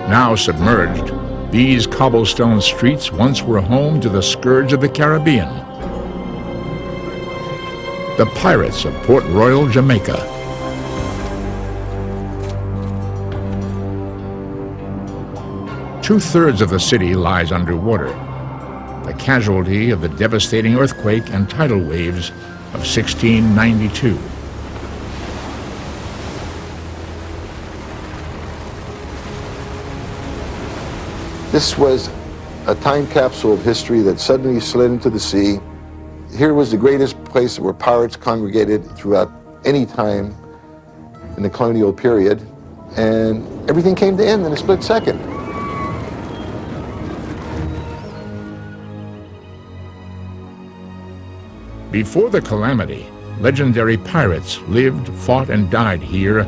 Now submerged, these cobblestone streets once were home to the scourge of the Caribbean, the pirates of Port Royal, Jamaica. Two-thirds of the city lies underwater, the casualty of the devastating earthquake and tidal waves of 1692. This was a time capsule of history that suddenly slid into the sea. Here was the greatest place where pirates congregated throughout any time in the colonial period, and everything came to end in a split second. Before the calamity, legendary pirates lived, fought, and died here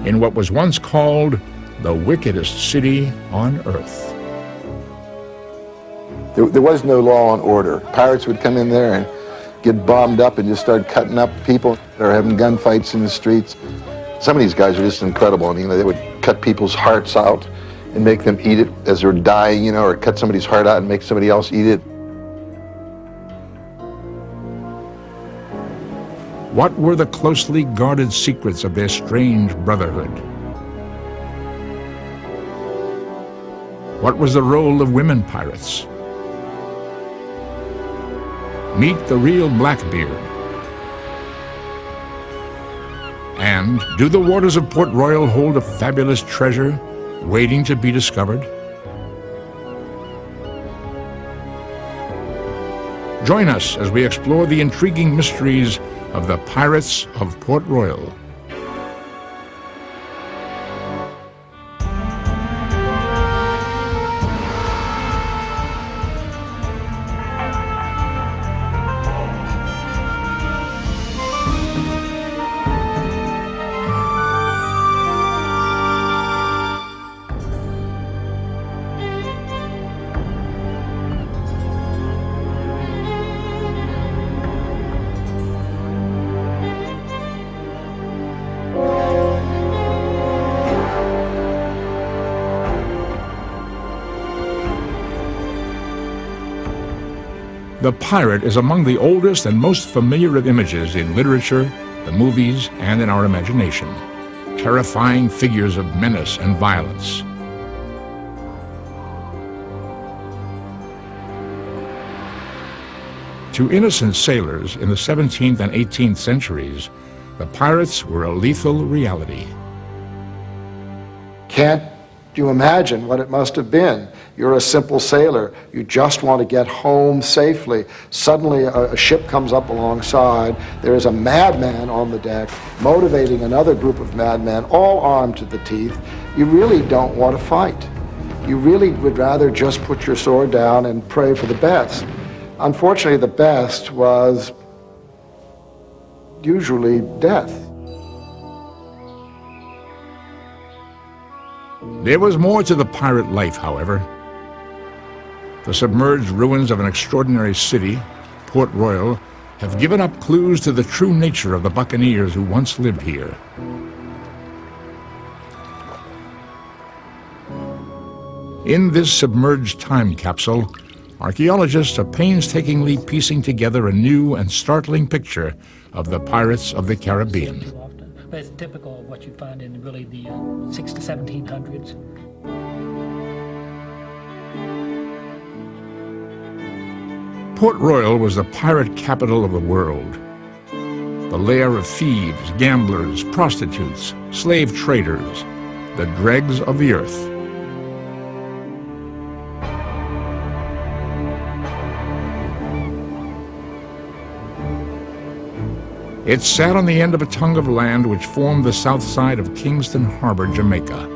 in what was once called the wickedest city on earth. There was no law and order. Pirates would come in there and get bombed up and just start cutting up people or having gunfights in the streets. Some of these guys are just incredible. I mean, they would cut people's hearts out and make them eat it as they're dying, you know, or cut somebody's heart out and make somebody else eat it. What were the closely guarded secrets of their strange brotherhood? What was the role of women pirates? Meet the real Blackbeard. And do the waters of Port Royal hold a fabulous treasure waiting to be discovered? Join us as we explore the intriguing mysteries of the Pirates of Port Royal. The pirate is among the oldest and most familiar of images in literature, the movies, and in our imagination. Terrifying figures of menace and violence. To innocent sailors in the 17th and 18th centuries, the pirates were a lethal reality. Can't you imagine what it must have been? You're a simple sailor. You just want to get home safely. Suddenly a ship comes up alongside. There is a madman on the deck motivating another group of madmen, all armed to the teeth. You really don't want to fight. You really would rather just put your sword down and pray for the best. Unfortunately, the best was usually death. There was more to the pirate life, however. The submerged ruins of an extraordinary city, Port Royal, have given up clues to the true nature of the buccaneers who once lived here. In this submerged time capsule, archaeologists are painstakingly piecing together a new and startling picture of the pirates of the Caribbean. But it's typical of what you find in really the 1600s to 1700s. Port Royal was the pirate capital of the world, the lair of thieves, gamblers, prostitutes, slave traders, the dregs of the earth. It sat on the end of a tongue of land which formed the south side of Kingston Harbor, Jamaica.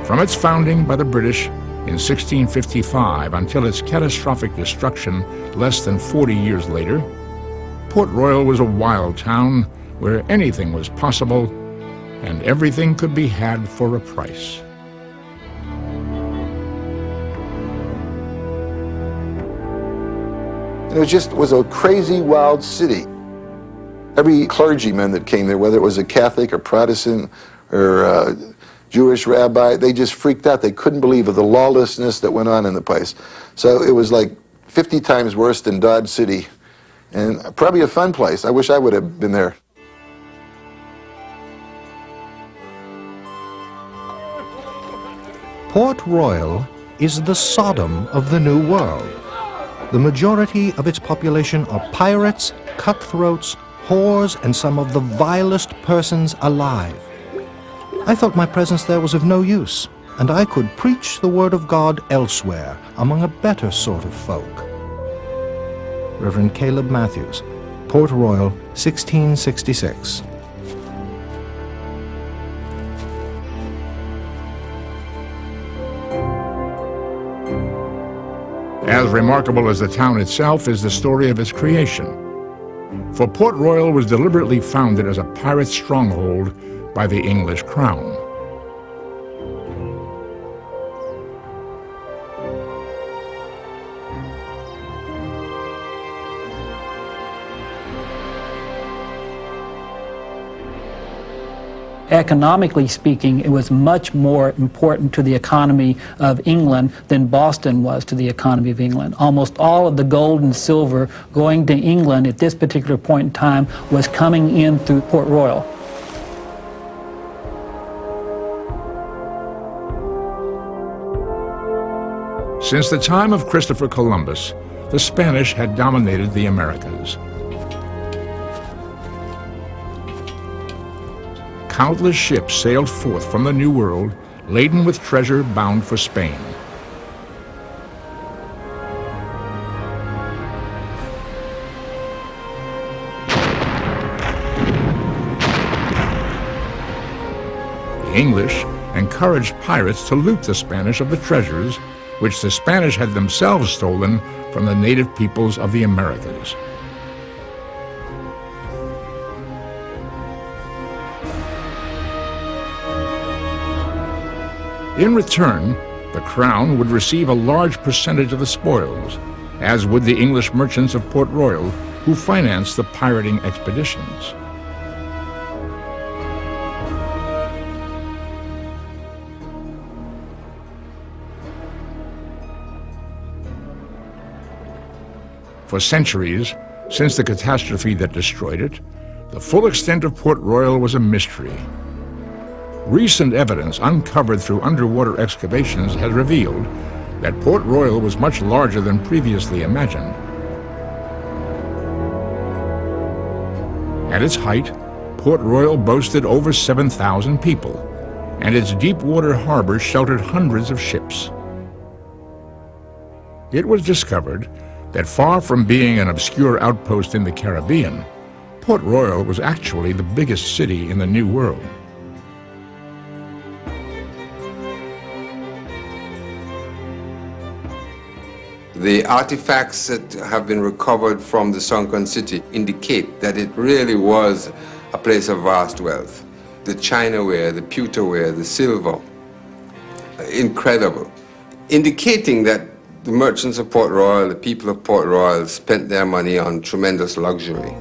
From its founding by the British in 1655 until its catastrophic destruction less than 40 years later, Port Royal was a wild town where anything was possible and everything could be had for a price. And it was a crazy, wild city. Every clergyman that came there, whether it was a Catholic or Protestant or Jewish rabbi, they just freaked out. They couldn't believe of the lawlessness that went on in the place. So it was like 50 times worse than Dodge City, and probably a fun place. I wish I would have been there. Port Royal is the Sodom of the New World. The majority of its population are pirates, cutthroats, whores, and some of the vilest persons alive. I thought my presence there was of no use, and I could preach the word of God elsewhere, among a better sort of folk. Reverend Caleb Matthews, Port Royal, 1666. As remarkable as the town itself is the story of its creation. For Port Royal was deliberately founded as a pirate stronghold by the English crown. Economically speaking, it was much more important to the economy of England than Boston was to the economy of England. Almost all of the gold and silver going to England at this particular point in time was coming in through Port Royal. Since the time of Christopher Columbus, the Spanish had dominated the Americas. Countless ships sailed forth from the New World, laden with treasure bound for Spain. The English encouraged pirates to loot the Spanish of the treasures, which the Spanish had themselves stolen from the native peoples of the Americas. In return, the Crown would receive a large percentage of the spoils, as would the English merchants of Port Royal, who financed the pirating expeditions. For centuries, since the catastrophe that destroyed it, the full extent of Port Royal was a mystery. Recent evidence uncovered through underwater excavations has revealed that Port Royal was much larger than previously imagined. At its height, Port Royal boasted over 7,000 people, and its deep water harbor sheltered hundreds of ships. It was discovered that far from being an obscure outpost in the Caribbean, Port Royal was actually the biggest city in the New World. The artifacts that have been recovered from the sunken city indicate that it really was a place of vast wealth. The chinaware, the pewterware, the silver, incredible, indicating that the merchants of Port Royal, the people of Port Royal, spent their money on tremendous luxury.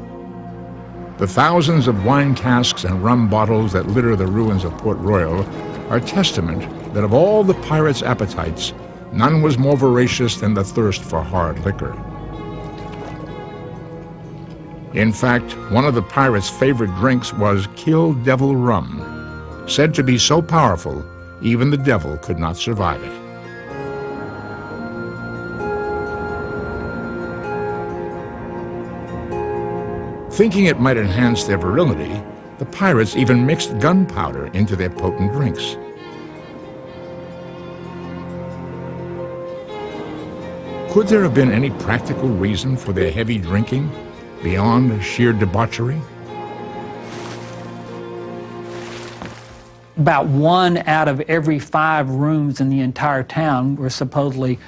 The thousands of wine casks and rum bottles that litter the ruins of Port Royal are testament that of all the pirates' appetites, none was more voracious than the thirst for hard liquor. In fact, one of the pirates' favorite drinks was Kill Devil rum, said to be so powerful, even the devil could not survive it. Thinking it might enhance their virility, the pirates even mixed gunpowder into their potent drinks. Could there have been any practical reason for their heavy drinking beyond sheer debauchery? About 1 out of every 5 rooms in the entire town were supposedly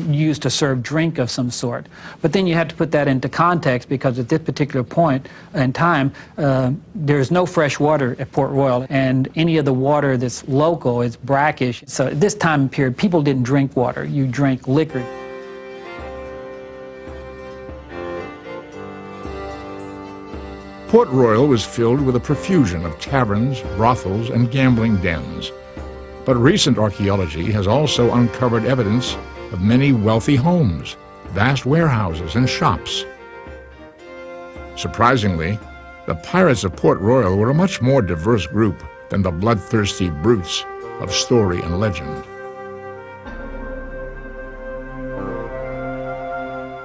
used to serve drink of some sort. But then you have to put that into context, because at this particular point in time, there's no fresh water at Port Royal, and any of the water that's local is brackish. So at this time period, people didn't drink water. You drank liquor. Port Royal was filled with a profusion of taverns, brothels, and gambling dens. But recent archaeology has also uncovered evidence of many wealthy homes, vast warehouses, and shops. Surprisingly, the pirates of Port Royal were a much more diverse group than the bloodthirsty brutes of story and legend.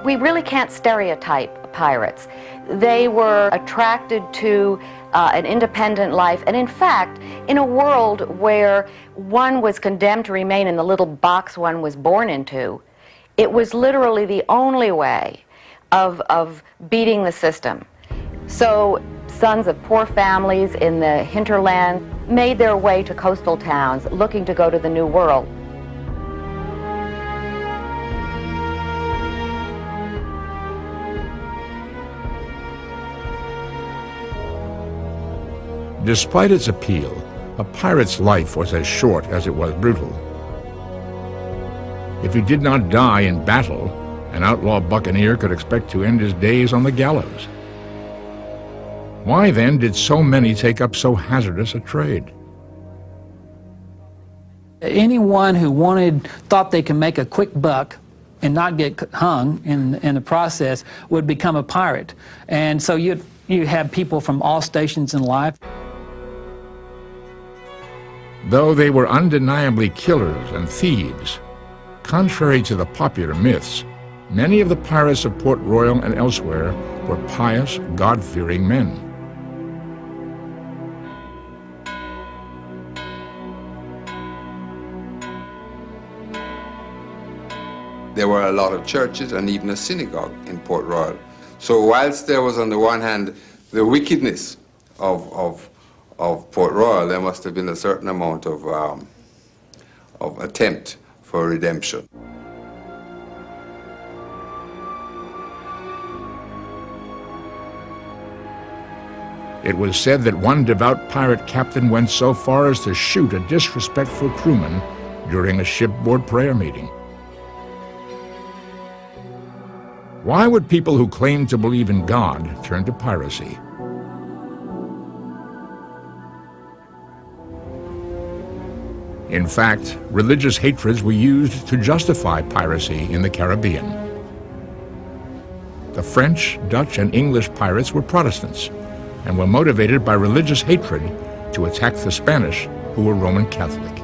We really can't stereotype pirates. They were attracted to an independent life, and in fact, in a world where one was condemned to remain in the little box one was born into, it was literally the only way of beating the system. So sons of poor families in the hinterland made their way to coastal towns looking to go to the New World. Despite its appeal, a pirate's life was as short as it was brutal. If he did not die in battle, an outlaw buccaneer could expect to end his days on the gallows. Why then did so many take up so hazardous a trade? Anyone who thought they could make a quick buck and not get hung in the process would become a pirate. And so you have people from all stations in life. Though they were undeniably killers and thieves, contrary to the popular myths, many of the pirates of Port Royal and elsewhere were pious, God-fearing men. There were a lot of churches and even a synagogue in Port Royal. So whilst there was on the one hand the wickedness of Port Royal, there must have been a certain amount of attempt for redemption. It was said that one devout pirate captain went so far as to shoot a disrespectful crewman during a shipboard prayer meeting. Why would people who claimed to believe in God turn to piracy? In fact, religious hatreds were used to justify piracy in the Caribbean. The French, Dutch, and English pirates were Protestants and were motivated by religious hatred to attack the Spanish, who were Roman Catholic.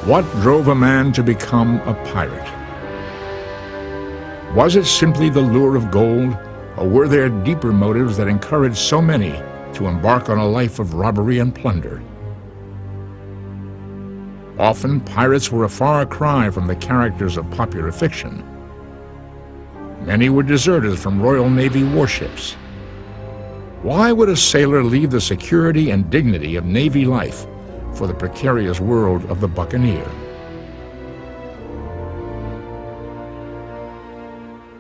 What drove a man to become a pirate? Was it simply the lure of gold, or were there deeper motives that encouraged so many to embark on a life of robbery and plunder? Often, pirates were a far cry from the characters of popular fiction. Many were deserters from Royal Navy warships. Why would a sailor leave the security and dignity of Navy life for the precarious world of the buccaneer?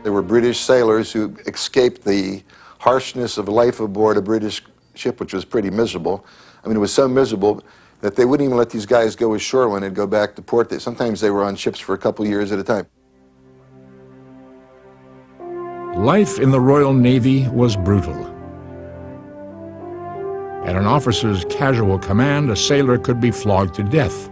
There were British sailors who escaped the harshness of life aboard a British ship, which was pretty miserable. I mean, it was so miserable that they wouldn't even let these guys go ashore when they'd go back to port. Sometimes they were on ships for a couple years at a time. Life in the Royal Navy was brutal. At an officer's casual command, a sailor could be flogged to death.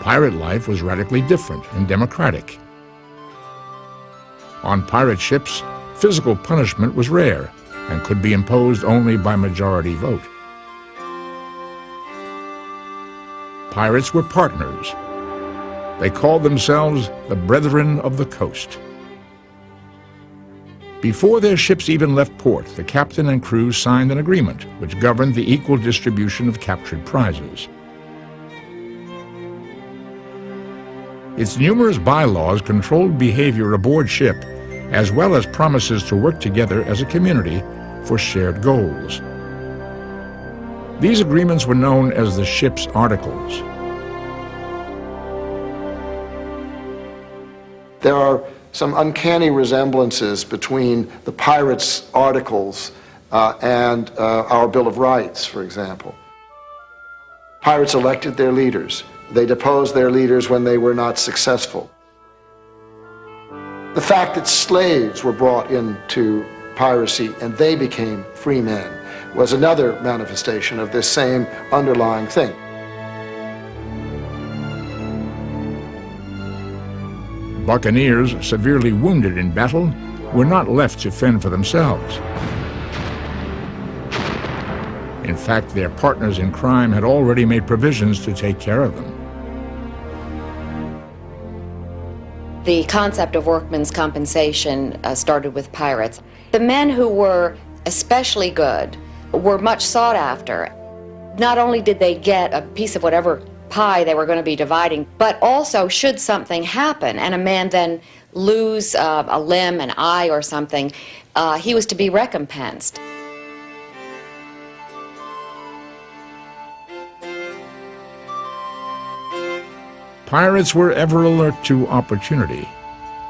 Pirate life was radically different and democratic. On pirate ships, physical punishment was rare and could be imposed only by majority vote. Pirates were partners. They called themselves the Brethren of the Coast. Before their ships even left port, the captain and crew signed an agreement which governed the equal distribution of captured prizes. Its numerous bylaws controlled behavior aboard ship, as well as promises to work together as a community for shared goals. These agreements were known as the ship's articles. There are some uncanny resemblances between the pirates' articles and our Bill of Rights, for example. Pirates elected their leaders. They deposed their leaders when they were not successful. The fact that slaves were brought into piracy and they became free men was another manifestation of this same underlying thing. Buccaneers, severely wounded in battle, were not left to fend for themselves. In fact, their partners in crime had already made provisions to take care of them. The concept of workman's compensation started with pirates. The men who were especially good were much sought after. Not only did they get a piece of whatever pie they were going to be dividing, but also should something happen and a man then lose a limb, an eye or something, he was to be recompensed. Pirates were ever alert to opportunity.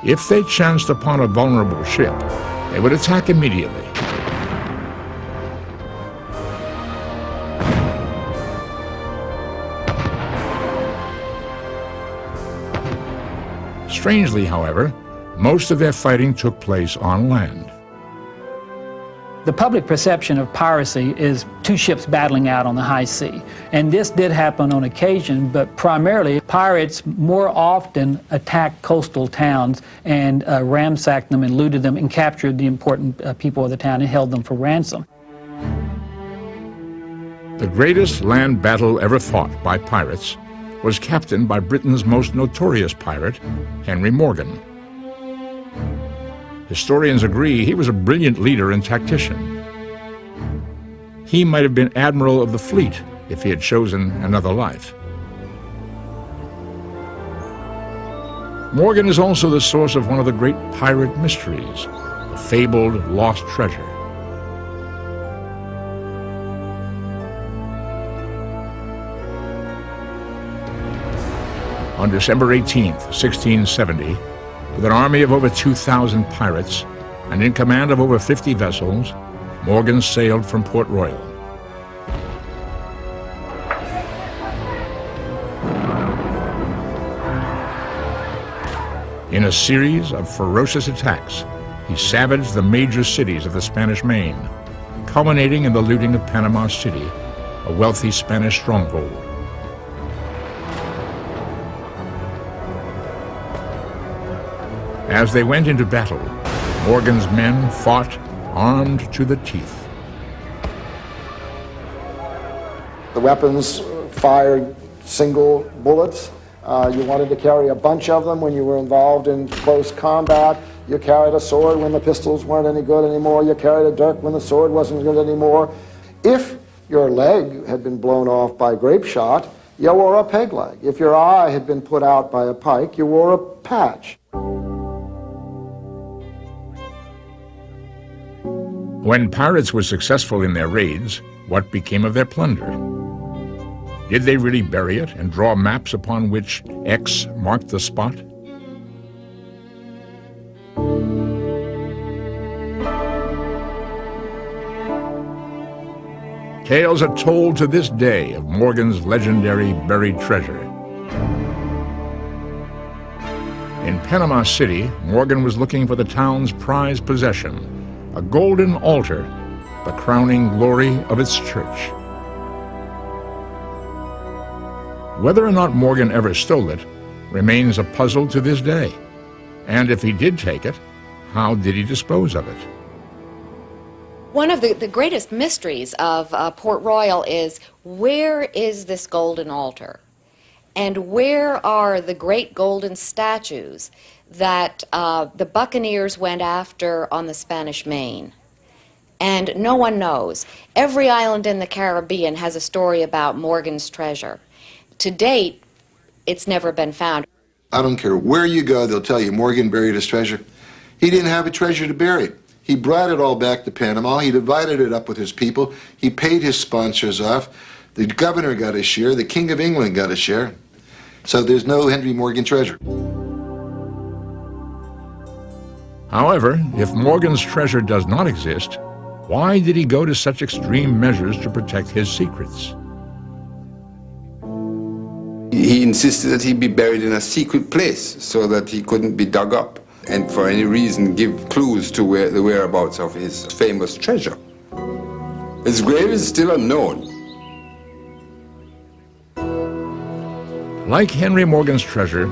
If they chanced upon a vulnerable ship, they would attack immediately. Strangely, however, most of their fighting took place on land. The public perception of piracy is two ships battling out on the high sea. And this did happen on occasion, but primarily pirates more often attacked coastal towns and ransacked them and looted them and captured the important people of the town and held them for ransom. The greatest land battle ever fought by pirates was captained by Britain's most notorious pirate, Henry Morgan. Historians agree he was a brilliant leader and tactician. He might have been admiral of the fleet if he had chosen another life. Morgan is also the source of one of the great pirate mysteries, the fabled lost treasure. On December 18th, 1670, with an army of over 2,000 pirates and in command of over 50 vessels, Morgan sailed from Port Royal. In a series of ferocious attacks, he savaged the major cities of the Spanish Main, culminating in the looting of Panama City, a wealthy Spanish stronghold. As they went into battle, Morgan's men fought armed to the teeth. The weapons fired single bullets. You wanted to carry a bunch of them when you were involved in close combat. You carried a sword when the pistols weren't any good anymore. You carried a dirk when the sword wasn't good anymore. If your leg had been blown off by grape shot, you wore a peg leg. If your eye had been put out by a pike, you wore a patch. When pirates were successful in their raids, what became of their plunder? Did they really bury it and draw maps upon which X marked the spot? Tales are told to this day of Morgan's legendary buried treasure. In Panama City, Morgan was looking for the town's prized possession, a golden altar, the crowning glory of its church. Whether or not Morgan ever stole it remains a puzzle to this day. And if he did take it, how did he dispose of it? One of the greatest mysteries of Port Royal is, where is this golden altar? And where are the great golden statues that the Buccaneers went after on the Spanish Main? And no one knows. Every island in the Caribbean has a story about Morgan's treasure. To date, it's never been found. I don't care where you go, they'll tell you Morgan buried his treasure. He didn't have a treasure to bury. He brought it all back to Panama. He divided it up with his people. He paid his sponsors off. The governor got a share. The King of England got a share. So there's no Henry Morgan treasure. However, if Morgan's treasure does not exist, why did he go to such extreme measures to protect his secrets? He insisted that he be buried in a secret place so that he couldn't be dug up and for any reason give clues to the whereabouts of his famous treasure. His grave is still unknown. Like Henry Morgan's treasure,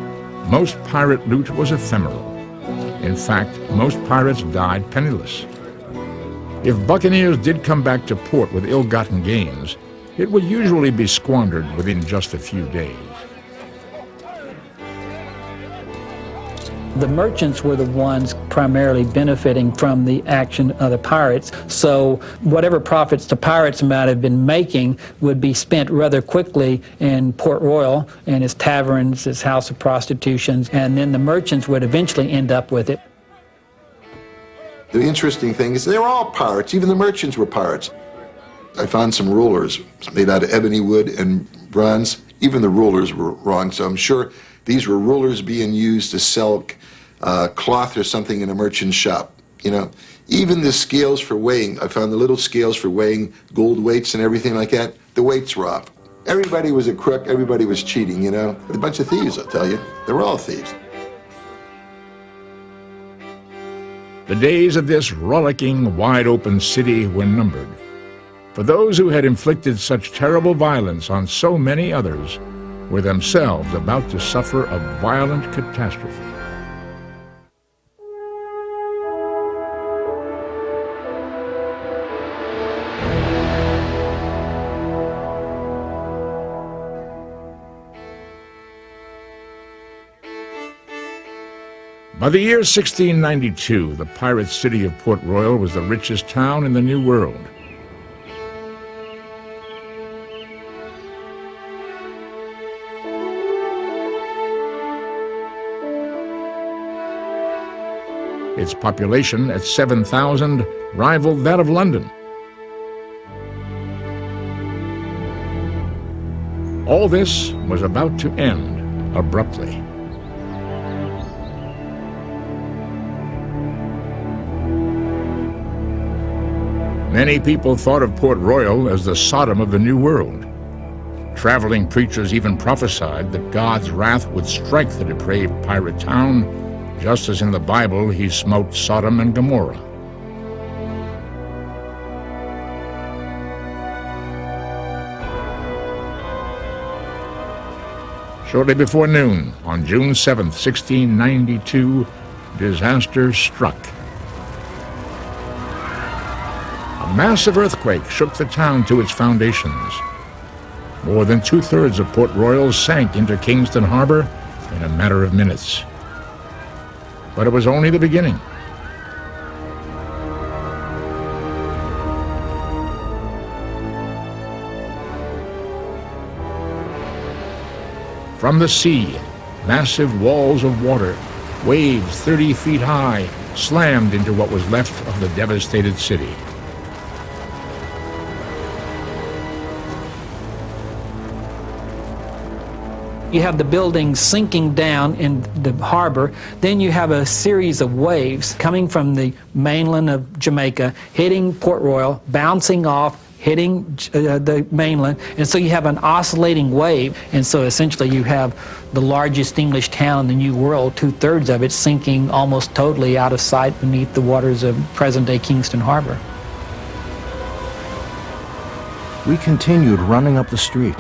most pirate loot was ephemeral. In fact, most pirates died penniless. If buccaneers did come back to port with ill-gotten gains, it would usually be squandered within just a few days. The merchants were the ones primarily benefiting from the action of the pirates, so whatever profits the pirates might have been making would be spent rather quickly in Port Royal and its taverns, its house of prostitutions, and then the merchants would eventually end up with it. The interesting thing is they were all pirates. Even the merchants were pirates. I found some rulers made out of ebony wood and bronze. Even the rulers were wrong, so I'm sure these were rulers being used to sell cloth or something in a merchant's shop. You know, even the scales for weighing, I found the little scales for weighing gold weights and everything like that, the weights were off. Everybody was a crook, everybody was cheating, you know. A bunch of thieves, I'll tell you. They were all thieves. The days of this rollicking, wide-open city were numbered. For those who had inflicted such terrible violence on so many others were themselves about to suffer a violent catastrophe. By the year 1692, the pirate city of Port Royal was the richest town in the New World. Its population at 7,000 rivaled that of London. All this was about to end abruptly. Many people thought of Port Royal as the Sodom of the New World. Traveling preachers even prophesied that God's wrath would strike the depraved pirate town, just as in the Bible he smote Sodom and Gomorrah. Shortly before noon, on June 7, 1692, disaster struck. A massive earthquake shook the town to its foundations. More than two-thirds of Port Royal sank into Kingston Harbor in a matter of minutes. But it was only the beginning. From the sea, massive walls of water, waves 30 feet high, slammed into what was left of the devastated city. You have the buildings sinking down in the harbor. Then you have a series of waves coming from the mainland of Jamaica, hitting Port Royal, bouncing off, hitting the mainland. And so you have an oscillating wave. And so essentially you have the largest English town in the New World, two-thirds of it sinking almost totally out of sight beneath the waters of present-day Kingston Harbor. We continued running up the street,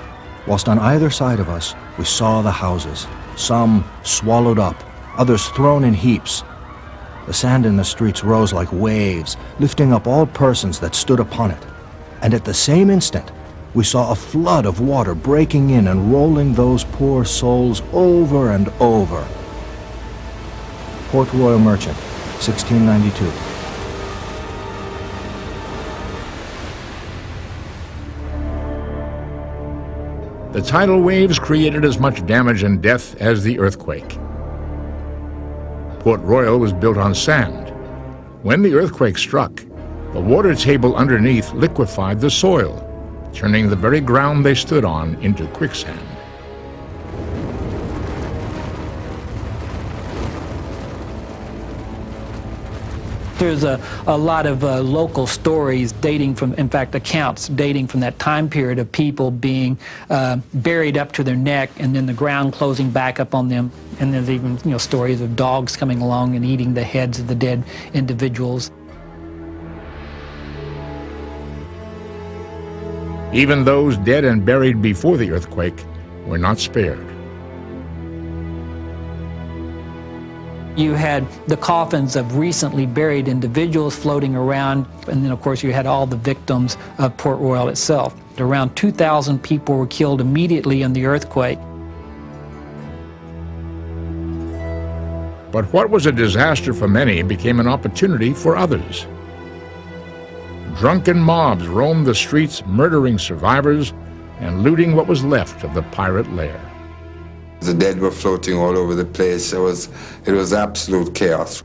whilst on either side of us we saw the houses, some swallowed up, others thrown in heaps. The sand in the streets rose like waves, lifting up all persons that stood upon it. And at the same instant, we saw a flood of water breaking in and rolling those poor souls over and over. Port Royal Merchant, 1692. The tidal waves created as much damage and death as the earthquake. Port Royal was built on sand. When the earthquake struck, the water table underneath liquefied the soil, turning the very ground they stood on into quicksand. There's a lot of local stories dating from, in fact, accounts dating from that time period of people being buried up to their neck and then the ground closing back up on them. And there's even, stories of dogs coming along and eating the heads of the dead individuals. Even those dead and buried before the earthquake were not spared. You had the coffins of recently buried individuals floating around, and then of course you had all the victims of Port Royal itself. Around 2,000 people were killed immediately in the earthquake. But what was a disaster for many became an opportunity for others. Drunken mobs roamed the streets, murdering survivors and looting what was left of the pirate lair. The dead were floating all over the place. It was absolute chaos.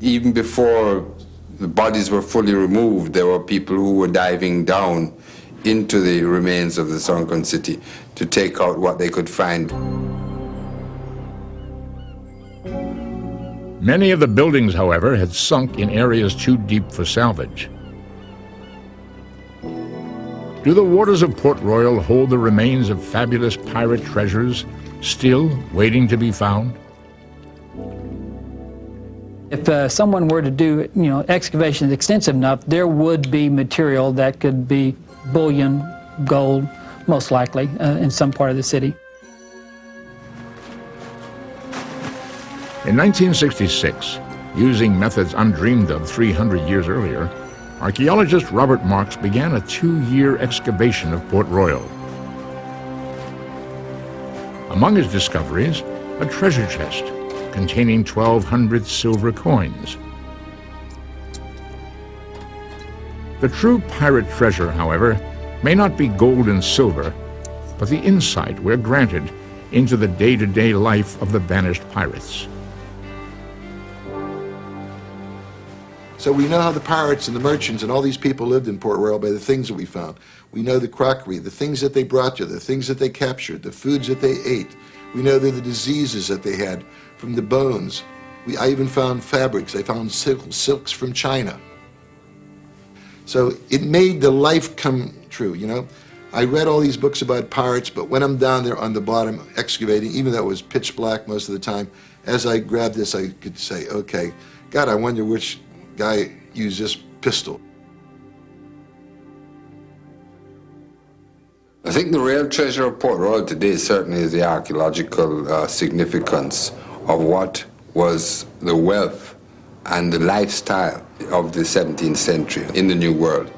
Even before the bodies were fully removed, there were people who were diving down into the remains of the sunken city to take out what they could find. Many of the buildings, however, had sunk in areas too deep for salvage. Do the waters of Port Royal hold the remains of fabulous pirate treasures still waiting to be found? If someone were to do, excavations extensive enough, there would be material that could be bullion, gold, most likely, in some part of the city. In 1966, using methods undreamed of 300 years earlier, archaeologist Robert Marks began a 2-year excavation of Port Royal. Among his discoveries, a treasure chest containing 1,200 silver coins. The true pirate treasure, however, may not be gold and silver, but the insight we're granted into the day-to-day life of the vanished pirates. So we know how the pirates and the merchants and all these people lived in Port Royal by the things that we found. We know the crockery, the things that they brought you, the things that they captured, the foods that they ate. We know the diseases that they had from the bones. I even found fabrics. I found silks from China. So it made the life come true, I read all these books about pirates, but when I'm down there on the bottom excavating, even though it was pitch black most of the time, as I grabbed this, I could say, okay, God, I wonder which guy used this pistol. I think the real treasure of Port Royal today certainly is the archaeological significance of what was the wealth and the lifestyle of the 17th century in the New World.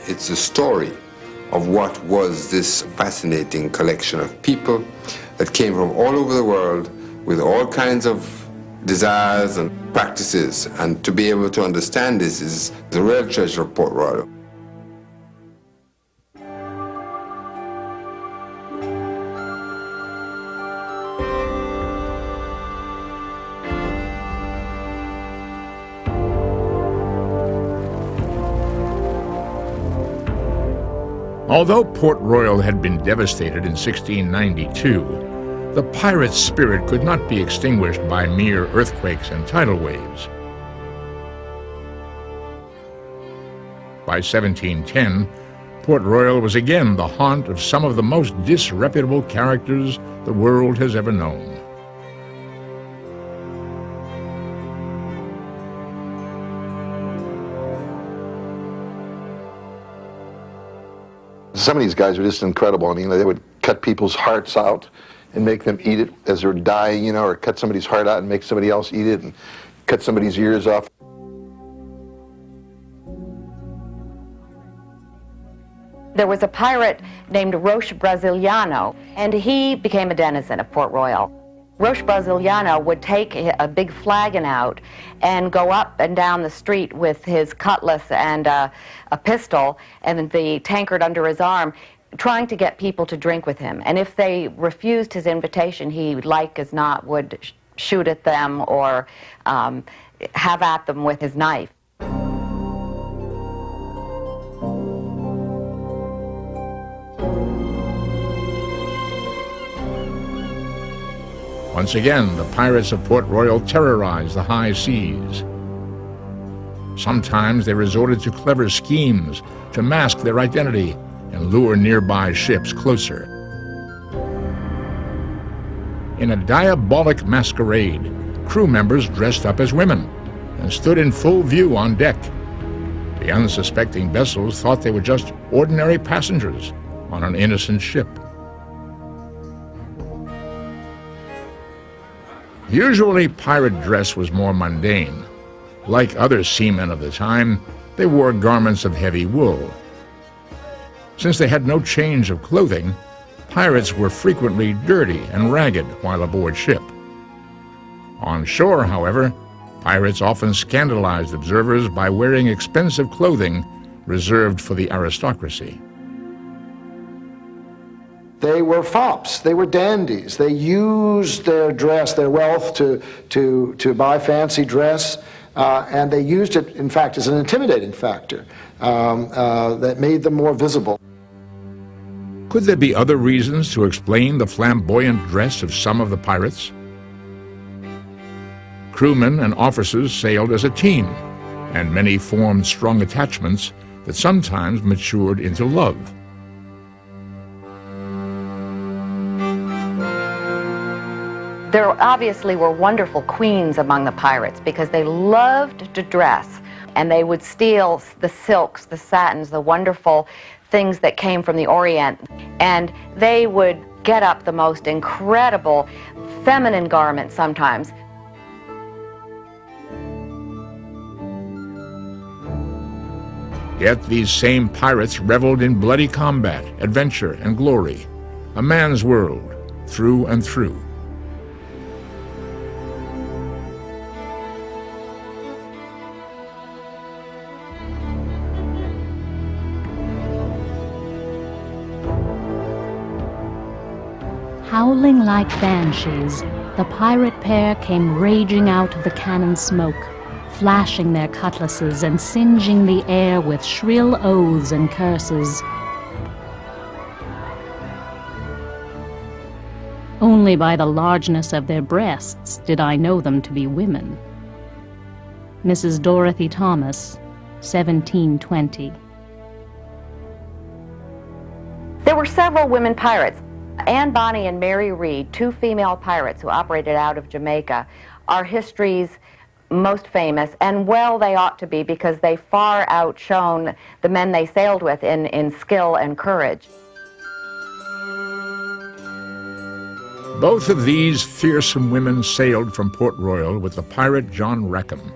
It's a story of what was this fascinating collection of people that came from all over the world with all kinds of desires and practices, and to be able to understand this is the real treasure of Port Royal. Although Port Royal had been devastated in 1692, the pirate spirit could not be extinguished by mere earthquakes and tidal waves. By 1710, Port Royal was again the haunt of some of the most disreputable characters the world has ever known. Some of these guys were just incredible. They would cut people's hearts out and make them eat it as they're dying, or cut somebody's heart out and make somebody else eat it, and cut somebody's ears off. There was a pirate named Roche Brasiliano, and he became a denizen of Port Royal. Roche Brasiliano would take a big flagon out and go up and down the street with his cutlass and a pistol and the tankard under his arm, trying to get people to drink with him. And if they refused his invitation, he, like as not, would shoot at them or have at them with his knife. Once again, the pirates of Port Royal terrorized the high seas. Sometimes they resorted to clever schemes to mask their identity and lure nearby ships closer. In a diabolic masquerade, crew members dressed up as women and stood in full view on deck. The unsuspecting vessels thought they were just ordinary passengers on an innocent ship. Usually, pirate dress was more mundane. Like other seamen of the time, they wore garments of heavy wool. Since they had no change of clothing, pirates were frequently dirty and ragged while aboard ship. On shore, however, pirates often scandalized observers by wearing expensive clothing reserved for the aristocracy. They were fops, they were dandies. They used their dress, their wealth to buy fancy dress, and they used it, in fact, as an intimidating factor that made them more visible. Could there be other reasons to explain the flamboyant dress of some of the pirates? Crewmen and officers sailed as a team, and many formed strong attachments that sometimes matured into love. There obviously were wonderful queens among the pirates because they loved to dress, and they would steal the silks, the satins, the wonderful things that came from the Orient, and they would get up the most incredible feminine garments sometimes. Yet these same pirates reveled in bloody combat, adventure, and glory, a man's world, through and through. Howling like banshees, the pirate pair came raging out of the cannon smoke, flashing their cutlasses and singeing the air with shrill oaths and curses. Only by the largeness of their breasts did I know them to be women. Mrs. Dorothy Thomas, 1720. There were several women pirates. Anne Bonny and Mary Read, two female pirates who operated out of Jamaica, are history's most famous, and well they ought to be because they far outshone the men they sailed with in skill and courage. Both of these fearsome women sailed from Port Royal with the pirate John Rackham.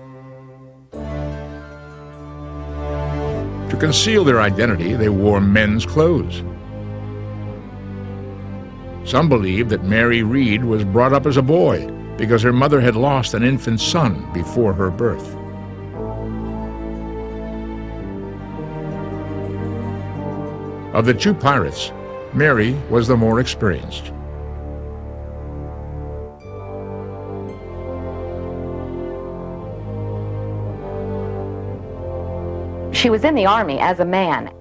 To conceal their identity, they wore men's clothes. Some believe that Mary Read was brought up as a boy because her mother had lost an infant son before her birth. Of the two pirates, Mary was the more experienced. She was in the Army as a man,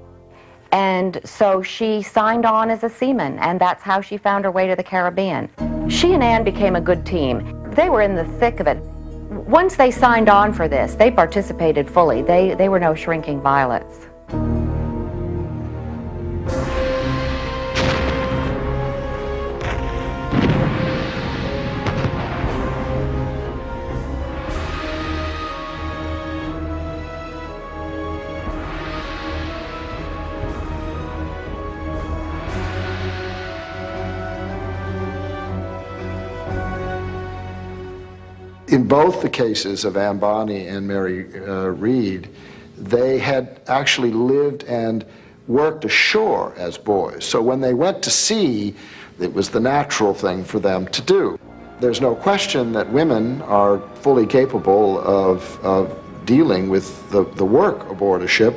and so she signed on as a seaman, and that's how she found her way to the Caribbean. She and Anne became a good team. They were in the thick of it. Once they signed on for this, they participated fully. They were no shrinking violets. In both the cases of Anne Bonny and Mary Read, they had actually lived and worked ashore as boys. So when they went to sea, it was the natural thing for them to do. There's no question that women are fully capable of dealing with the work aboard a ship.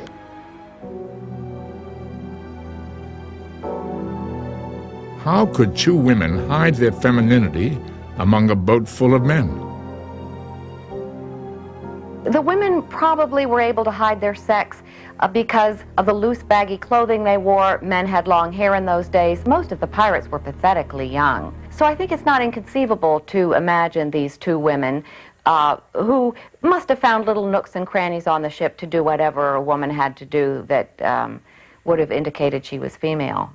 How could two women hide their femininity among a boat full of men? The women probably were able to hide their sex because of the loose, baggy clothing they wore. Men had long hair in those days. Most of the pirates were pathetically young. So I think it's not inconceivable to imagine these two women who must have found little nooks and crannies on the ship to do whatever a woman had to do that would have indicated she was female.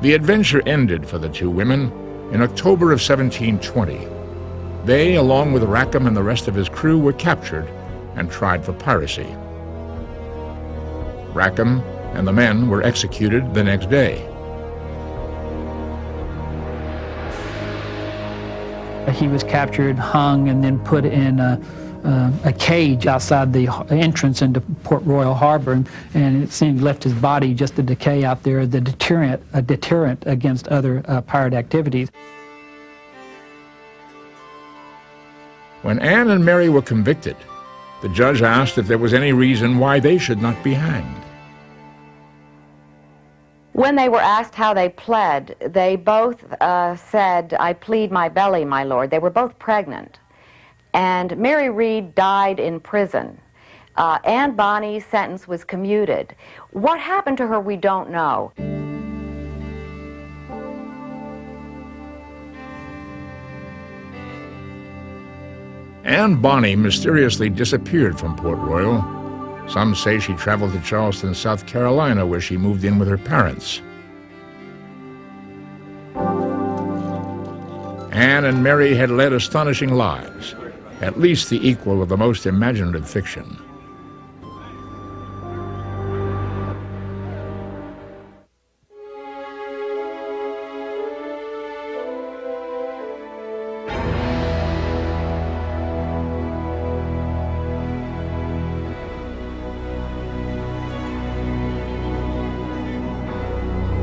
The adventure ended for the two women in October of 1720. They, along with Rackham and the rest of his crew, were captured and tried for piracy. Rackham and the men were executed the next day. He was captured, hung, and then put in a cage outside the entrance into Port Royal Harbor, and it seemed left his body just to decay out there, a deterrent against other pirate activities. When Anne and Mary were convicted, the judge asked if there was any reason why they should not be hanged. When they were asked how they pled, they both said, "I plead my belly, my lord." They were both pregnant. And Mary Read died in prison. Anne Bonny's sentence was commuted. What happened to her, we don't know. Anne Bonny mysteriously disappeared from Port Royal. Some say she traveled to Charleston, South Carolina, where she moved in with her parents. Anne and Mary had led astonishing lives, at least the equal of the most imaginative fiction.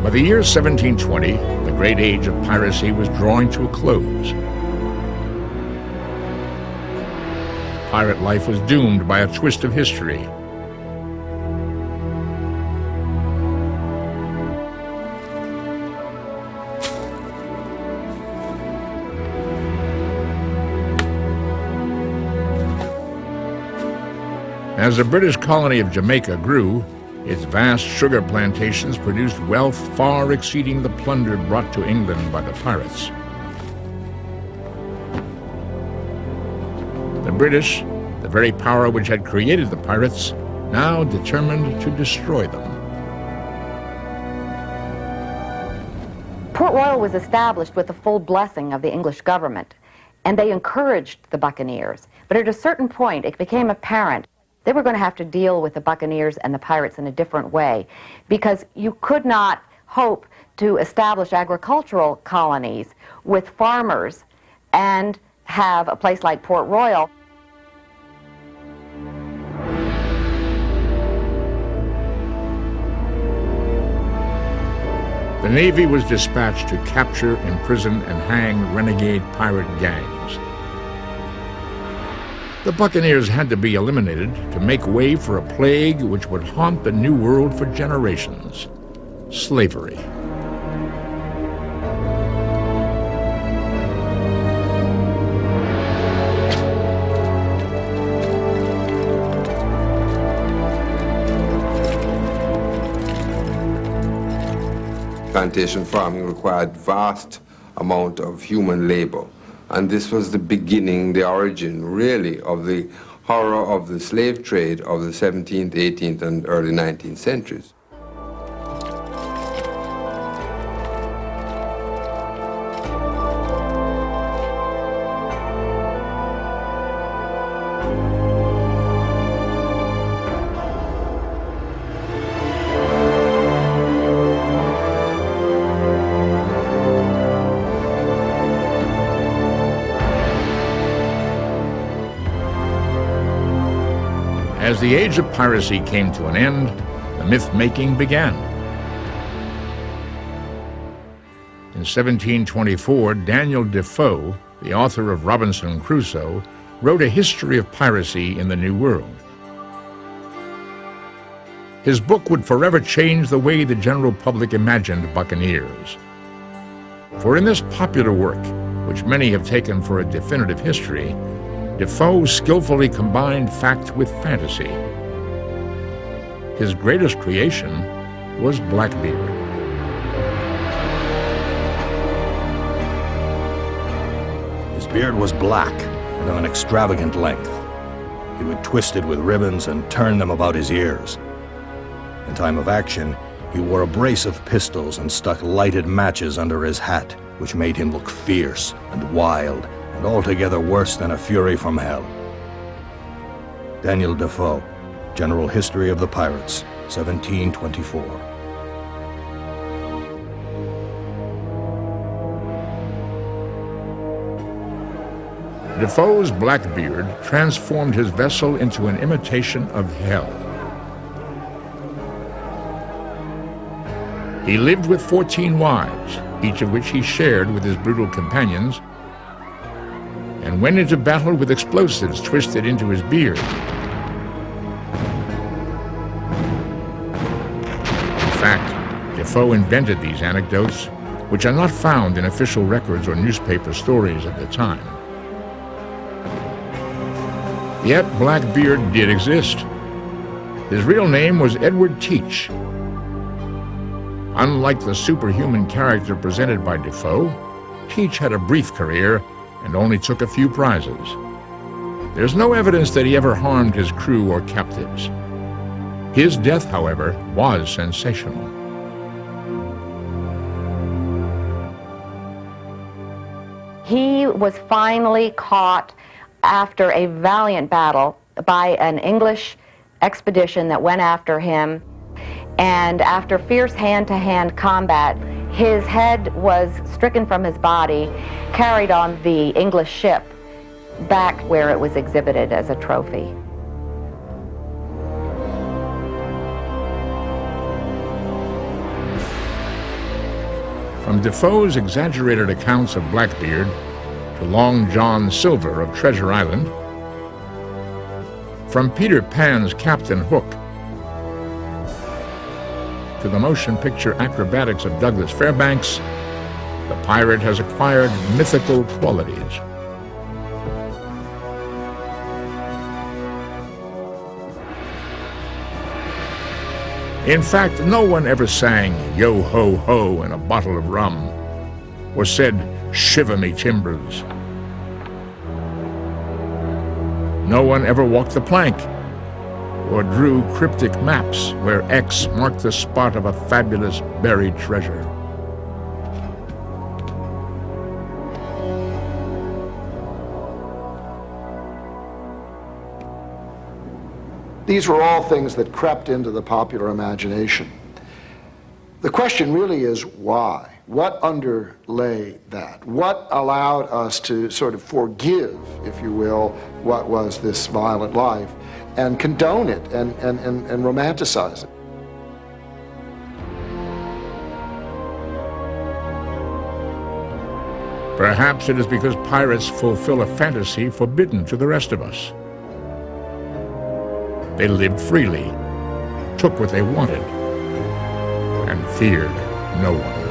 By the year 1720, the great age of piracy was drawing to a close. Pirate life was doomed by a twist of history. As the British colony of Jamaica grew, its vast sugar plantations produced wealth far exceeding the plunder brought to England by the pirates. The British, the very power which had created the pirates, now determined to destroy them. Port Royal was established with the full blessing of the English government, and they encouraged the buccaneers. But at a certain point, it became apparent they were going to have to deal with the buccaneers and the pirates in a different way, because you could not hope to establish agricultural colonies with farmers and have a place like Port Royal. The Navy was dispatched to capture, imprison, and hang renegade pirate gangs. The buccaneers had to be eliminated to make way for a plague which would haunt the New World for generations: slavery. Plantation farming required vast amount of human labor. And this was the beginning, the origin, really, of the horror of the slave trade of the 17th, 18th, and early 19th centuries. As the age of piracy came to an end, the myth-making began. In 1724, Daniel Defoe, the author of Robinson Crusoe, wrote a history of piracy in the New World. His book would forever change the way the general public imagined buccaneers. For in this popular work, which many have taken for a definitive history, Defoe skillfully combined fact with fantasy. His greatest creation was Blackbeard. His beard was black and of an extravagant length. He would twist it with ribbons and turn them about his ears. In time of action, he wore a brace of pistols and stuck lighted matches under his hat, which made him look fierce and wild and altogether worse than a fury from hell. Daniel Defoe, General History of the Pirates, 1724. Defoe's Blackbeard transformed his vessel into an imitation of hell. He lived with 14 wives, each of which he shared with his brutal companions, and went into battle with explosives twisted into his beard. In fact, Defoe invented these anecdotes, which are not found in official records or newspaper stories of the time. Yet Blackbeard did exist. His real name was Edward Teach. Unlike the superhuman character presented by Defoe, Teach had a brief career and only took a few prizes. There's no evidence that he ever harmed his crew or captives. His death, however, was sensational. He was finally caught after a valiant battle by an English expedition that went after him. And after fierce hand-to-hand combat, his head was stricken from his body, carried on the English ship back where it was exhibited as a trophy. From Defoe's exaggerated accounts of Blackbeard to Long John Silver of Treasure Island, from Peter Pan's Captain Hook to the motion picture acrobatics of Douglas Fairbanks, the pirate has acquired mythical qualities. In fact, no one ever sang "Yo-ho-ho" in a bottle of rum, or said, "Shiver me timbers." No one ever walked the plank, or drew cryptic maps where X marked the spot of a fabulous buried treasure. These were all things that crept into the popular imagination. The question really is why? What underlay that? What allowed us to sort of forgive, if you will, what was this violent life and condone it and romanticize it? Perhaps it is because pirates fulfill a fantasy forbidden to the rest of us. They lived freely, took what they wanted, and feared no one.